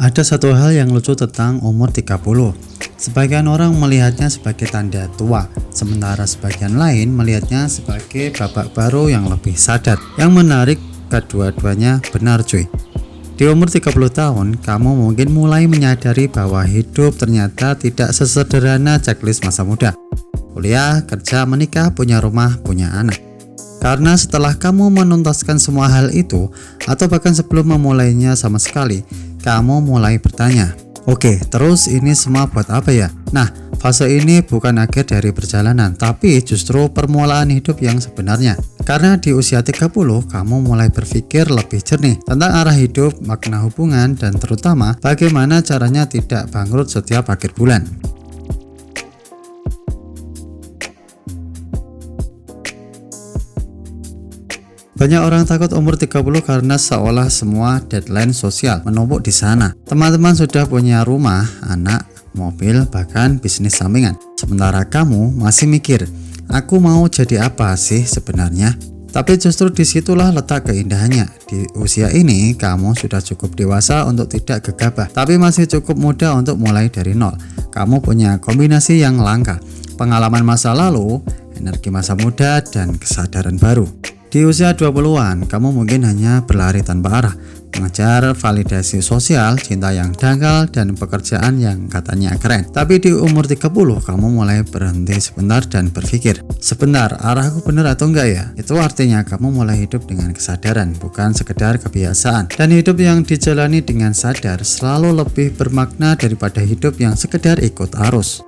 Ada satu hal yang lucu tentang umur 30. Sebagian orang melihatnya sebagai tanda tua, sementara sebagian lain melihatnya sebagai babak baru yang lebih sadar. Yang menarik, kedua-duanya benar cuy. Di umur 30 tahun, kamu mungkin mulai menyadari bahwa hidup ternyata tidak sesederhana checklist masa muda. Kuliah, kerja, menikah, punya rumah, punya anak. Karena setelah kamu menuntaskan semua hal itu, atau bahkan sebelum memulainya sama sekali, kamu mulai bertanya, oke, terus ini semua buat apa ya? Nah, fase ini bukan akhir dari perjalanan, tapi justru permulaan hidup yang sebenarnya. Karena di usia 30, kamu mulai berpikir lebih jernih tentang arah hidup, makna hubungan, dan terutama bagaimana caranya tidak bangkrut setiap akhir bulan. Banyak orang takut umur 30 karena seolah semua deadline sosial menumpuk di sana. Teman-teman sudah punya rumah, anak, mobil, bahkan bisnis sampingan. Sementara kamu masih mikir, aku mau jadi apa sih sebenarnya? Tapi justru disitulah letak keindahannya. Di usia ini, kamu sudah cukup dewasa untuk tidak gegabah, tapi masih cukup muda untuk mulai dari nol. Kamu punya kombinasi yang langka, pengalaman masa lalu, energi masa muda, dan kesadaran baru. Di usia 20-an, kamu mungkin hanya berlari tanpa arah, mengejar validasi sosial, cinta yang dangkal, dan pekerjaan yang katanya keren. Tapi di umur 30, kamu mulai berhenti sebentar dan berpikir, sebentar, arahku benar atau enggak ya? Itu artinya kamu mulai hidup dengan kesadaran, bukan sekedar kebiasaan. Dan hidup yang dijalani dengan sadar selalu lebih bermakna daripada hidup yang sekedar ikut arus.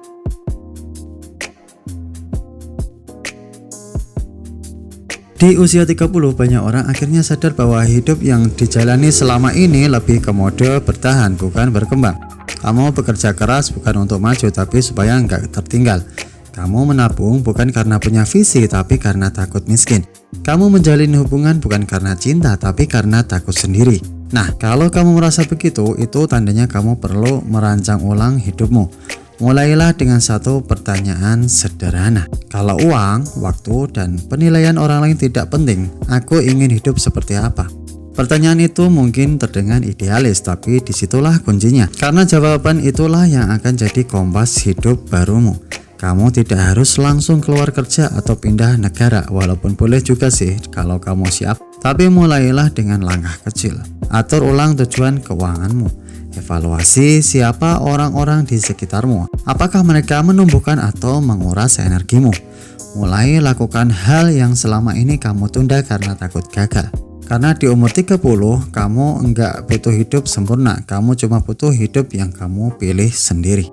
Di usia 30, banyak orang akhirnya sadar bahwa hidup yang dijalani selama ini lebih ke mode bertahan, bukan berkembang. Kamu bekerja keras bukan untuk maju, tapi supaya nggak tertinggal. Kamu menabung bukan karena punya visi, tapi karena takut miskin. Kamu menjalin hubungan bukan karena cinta, tapi karena takut sendiri. Nah, kalau kamu merasa begitu, itu tandanya kamu perlu merancang ulang hidupmu. Mulailah dengan satu pertanyaan sederhana. Kalau uang, waktu, dan penilaian orang lain tidak penting, aku ingin hidup seperti apa? Pertanyaan itu mungkin terdengar idealis, tapi disitulah kuncinya. Karena jawaban itulah yang akan jadi kompas hidup barumu. Kamu tidak harus langsung keluar kerja atau pindah negara, walaupun boleh juga sih kalau kamu siap. Tapi mulailah dengan langkah kecil. Atur ulang tujuan keuanganmu. Evaluasi siapa orang-orang di sekitarmu. Apakah mereka menumbuhkan atau menguras energimu? Mulai lakukan hal yang selama ini kamu tunda karena takut gagal. Karena di umur 30, kamu enggak butuh hidup sempurna. Kamu cuma butuh hidup yang kamu pilih sendiri.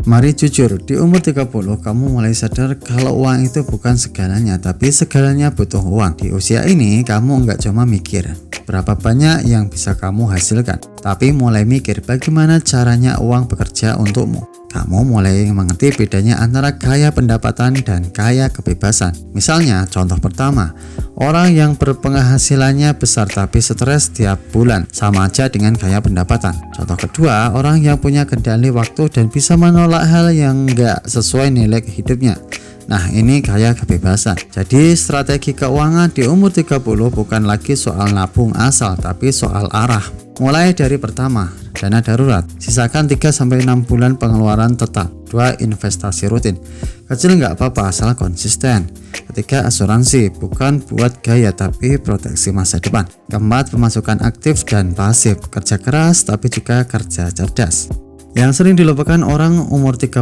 Mari jujur, di umur 30 kamu mulai sadar kalau uang itu bukan segalanya, tapi segalanya butuh uang. Di usia ini kamu nggak cuma mikir berapa banyak yang bisa kamu hasilkan, tapi mulai mikir bagaimana caranya uang bekerja untukmu. Kamu mulai mengerti bedanya antara kaya pendapatan dan kaya kebebasan. Misalnya, contoh pertama, orang yang berpenghasilannya besar tapi stres tiap bulan, sama aja dengan kaya pendapatan. Contoh kedua, orang yang punya kendali waktu dan bisa menolak hal yang nggak sesuai nilai hidupnya. Nah, ini kaya kebebasan. Jadi strategi keuangan di umur 30 bukan lagi soal nabung asal, tapi soal arah. Mulai dari pertama, dana darurat. Sisakan 3-6 bulan pengeluaran tetap. 2. Investasi rutin. Kecil nggak apa-apa asal konsisten. 3. Asuransi. Bukan buat gaya tapi proteksi masa depan. 4. Pemasukan aktif dan pasif. Kerja keras tapi juga kerja cerdas. Yang sering dilupakan orang umur 30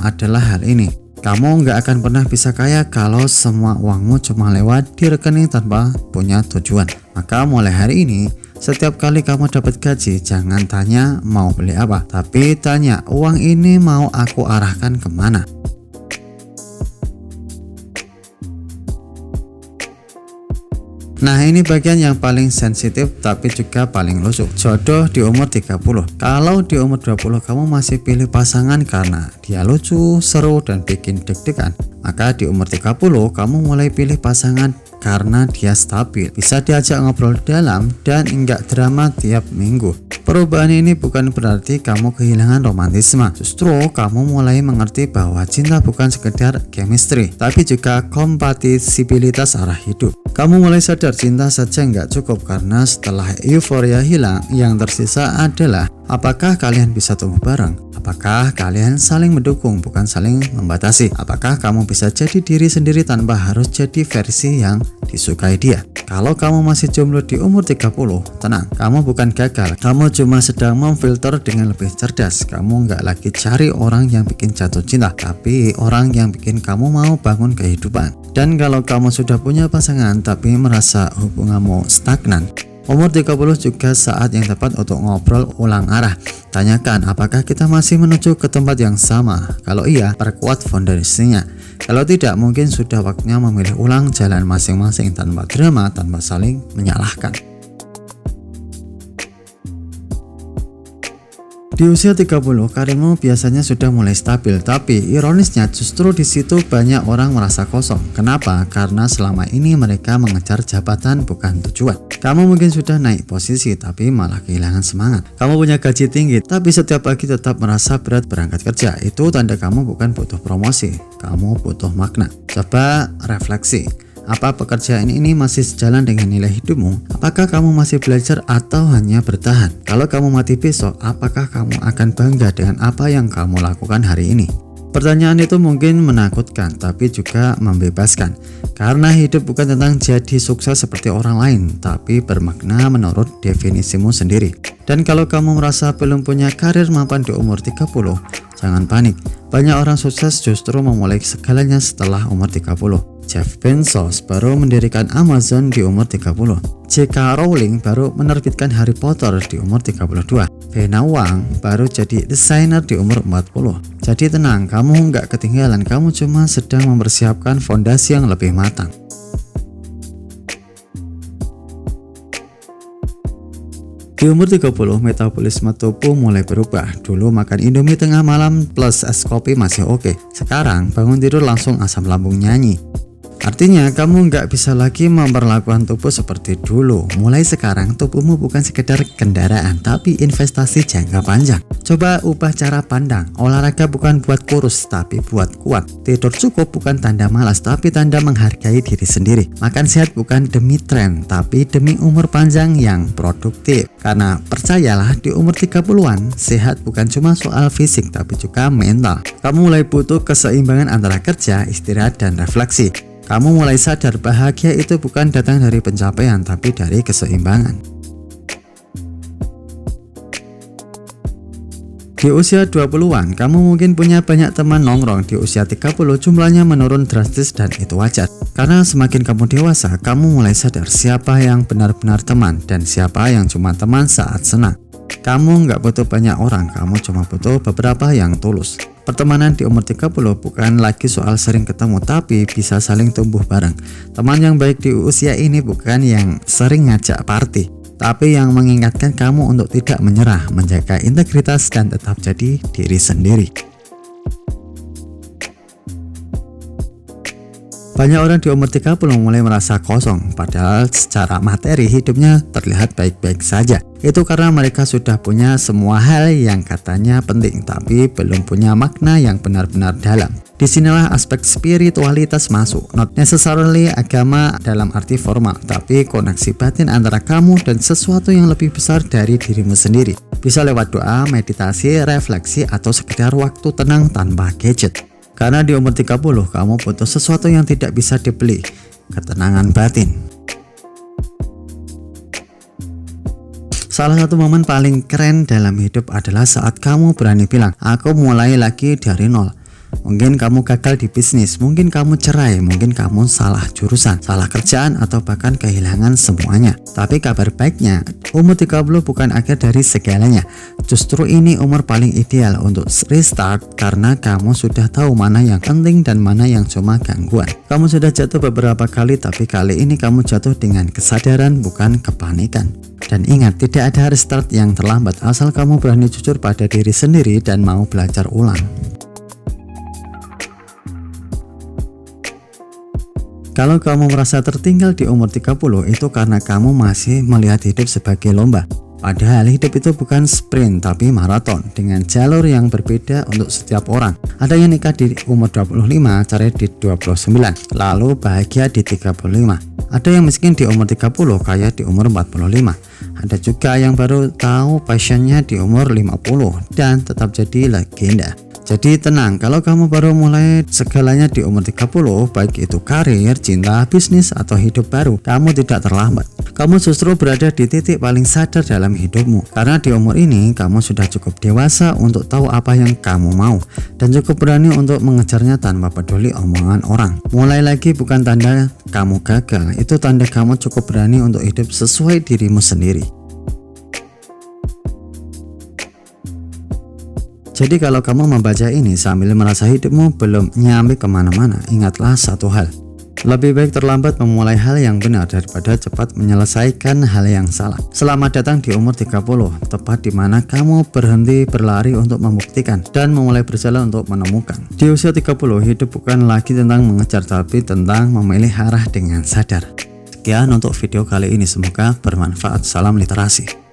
adalah hal ini. Kamu nggak akan pernah bisa kaya kalau semua uangmu cuma lewat di rekening tanpa punya tujuan. Maka mulai hari ini, setiap kali kamu dapat gaji, jangan tanya mau beli apa, tapi tanya uang ini mau aku arahkan kemana. Nah, ini bagian yang paling sensitif tapi juga paling lusuh. Jodoh di umur 30. Kalau di umur 20 kamu masih pilih pasangan karena dia lucu, seru, dan bikin deg-degan, Maka di umur 30 kamu mulai pilih pasangan karena dia stabil, bisa diajak ngobrol dalam dan enggak drama tiap minggu. Perubahan ini bukan berarti kamu kehilangan romantisme, justru kamu mulai mengerti bahwa cinta bukan sekedar chemistry, tapi juga kompatibilitas arah hidup. Kamu mulai sadar cinta saja nggak cukup, karena setelah euforia hilang, yang tersisa adalah apakah kalian bisa tumbuh bareng? Apakah kalian saling mendukung, bukan saling membatasi? Apakah kamu bisa jadi diri sendiri tanpa harus jadi versi yang disukai dia? Kalau kamu masih jomblo di umur 30, tenang, kamu bukan gagal. Kamu cuma sedang memfilter dengan lebih cerdas. Kamu nggak lagi cari orang yang bikin jatuh cinta, tapi orang yang bikin kamu mau bangun kehidupan. Dan kalau kamu sudah punya pasangan tapi merasa hubunganmu stagnan, umur 30 juga saat yang tepat untuk ngobrol ulang arah. Tanyakan apakah kita masih menuju ke tempat yang sama. Kalau iya, perkuat fondasinya. Kalau tidak, mungkin sudah waktunya memilih ulang jalan masing-masing tanpa drama, tanpa saling menyalahkan. Di usia 30, karirmu biasanya sudah mulai stabil, tapi ironisnya justru di situ banyak orang merasa kosong. Kenapa? Karena selama ini mereka mengejar jabatan bukan tujuan. Kamu mungkin sudah naik posisi tapi malah kehilangan semangat. Kamu punya gaji tinggi tapi setiap pagi tetap merasa berat berangkat kerja. Itu tanda kamu bukan butuh promosi, kamu butuh makna. Coba refleksi. Apa pekerjaan ini masih sejalan dengan nilai hidupmu? Apakah kamu masih belajar atau hanya bertahan? Kalau kamu mati besok, apakah kamu akan bangga dengan apa yang kamu lakukan hari ini? Pertanyaan itu mungkin menakutkan, tapi juga membebaskan. Karena hidup bukan tentang jadi sukses seperti orang lain, tapi bermakna menurut definisimu sendiri. Dan kalau kamu merasa belum punya karir mapan di umur 30, jangan panik. Banyak orang sukses justru memulai segalanya setelah umur 30. Jeff Bezos baru mendirikan Amazon di umur 30. J.K. Rowling baru menerbitkan Harry Potter di umur 32. Bena Wang baru jadi desainer di umur 40. Jadi tenang, kamu nggak ketinggalan, kamu cuma sedang mempersiapkan fondasi yang lebih matang. Di umur 30, metabolisme tubuh mulai berubah. Dulu makan Indomie tengah malam plus es kopi masih oke. Sekarang bangun tidur langsung asam lambung nyanyi. Artinya kamu nggak bisa lagi memperlakukan tubuh seperti dulu. Mulai sekarang tubuhmu bukan sekedar kendaraan, tapi investasi jangka panjang. Coba ubah cara pandang. Olahraga bukan buat kurus, tapi buat kuat. Tidur cukup bukan tanda malas, tapi tanda menghargai diri sendiri. Makan sehat bukan demi tren, tapi demi umur panjang yang produktif. Karena percayalah, di umur 30-an, sehat bukan cuma soal fisik, tapi juga mental. Kamu mulai butuh keseimbangan antara kerja, istirahat, dan refleksi. Kamu mulai sadar bahagia itu bukan datang dari pencapaian, tapi dari keseimbangan. Di usia 20-an, kamu mungkin punya banyak teman nongkrong. Di usia 30, jumlahnya menurun drastis dan itu wajar. Karena semakin kamu dewasa, kamu mulai sadar siapa yang benar-benar teman dan siapa yang cuma teman saat senang. Kamu nggak butuh banyak orang, kamu cuma butuh beberapa yang tulus. Pertemanan di umur 30 bukan lagi soal sering ketemu, tapi bisa saling tumbuh bareng. Teman yang baik di usia ini bukan yang sering ngajak party, tapi yang mengingatkan kamu untuk tidak menyerah, menjaga integritas, dan tetap jadi diri sendiri. Banyak orang di umur 30 mulai merasa kosong, padahal secara materi hidupnya terlihat baik-baik saja. Itu karena mereka sudah punya semua hal yang katanya penting, tapi belum punya makna yang benar-benar dalam. Disinilah aspek spiritualitas masuk, not necessarily agama dalam arti formal, tapi koneksi batin antara kamu dan sesuatu yang lebih besar dari dirimu sendiri. Bisa lewat doa, meditasi, refleksi, atau sekedar waktu tenang tanpa gadget. Karena di umur 30, kamu butuh sesuatu yang tidak bisa dibeli, ketenangan batin. Salah satu momen paling keren dalam hidup adalah saat kamu berani bilang, aku mulai lagi dari nol. Mungkin kamu gagal di bisnis, mungkin kamu cerai, mungkin kamu salah jurusan, salah kerjaan, atau bahkan kehilangan semuanya. Tapi kabar baiknya, umur 30 bukan akhir dari segalanya. Justru ini umur paling ideal untuk restart, karena kamu sudah tahu mana yang penting dan mana yang cuma gangguan. Kamu sudah jatuh beberapa kali, tapi kali ini kamu jatuh dengan kesadaran, bukan kepanikan. Dan ingat, tidak ada restart yang terlambat asal kamu berani jujur pada diri sendiri dan mau belajar ulang. Kalau kamu merasa tertinggal di umur 30, itu karena kamu masih melihat hidup sebagai lomba. Padahal hidup itu bukan sprint tapi maraton dengan jalur yang berbeda untuk setiap orang. Ada yang nikah di umur 25, cerai di 29, lalu bahagia di 35. Ada yang miskin di umur 30, kaya di umur 45. Ada juga yang baru tahu passionnya di umur 50 dan tetap jadi legenda. Jadi tenang, kalau kamu baru mulai segalanya di umur 30, baik itu karir, cinta, bisnis, atau hidup baru, kamu tidak terlambat. Kamu justru berada di titik paling sadar dalam hidupmu. Karena di umur ini, kamu sudah cukup dewasa untuk tahu apa yang kamu mau, dan cukup berani untuk mengejarnya tanpa peduli omongan orang. Mulai lagi bukan tanda kamu gagal, itu tanda kamu cukup berani untuk hidup sesuai dirimu sendiri. Jadi kalau kamu membaca ini sambil merasa hidupmu belum nyampe kemana-mana, ingatlah satu hal. Lebih baik terlambat memulai hal yang benar daripada cepat menyelesaikan hal yang salah. Selamat datang di umur 30, tepat di mana kamu berhenti berlari untuk membuktikan dan memulai berjalan untuk menemukan. Di usia 30, hidup bukan lagi tentang mengejar tapi tentang memilih arah dengan sadar. Sekian untuk video kali ini, semoga bermanfaat. Salam literasi.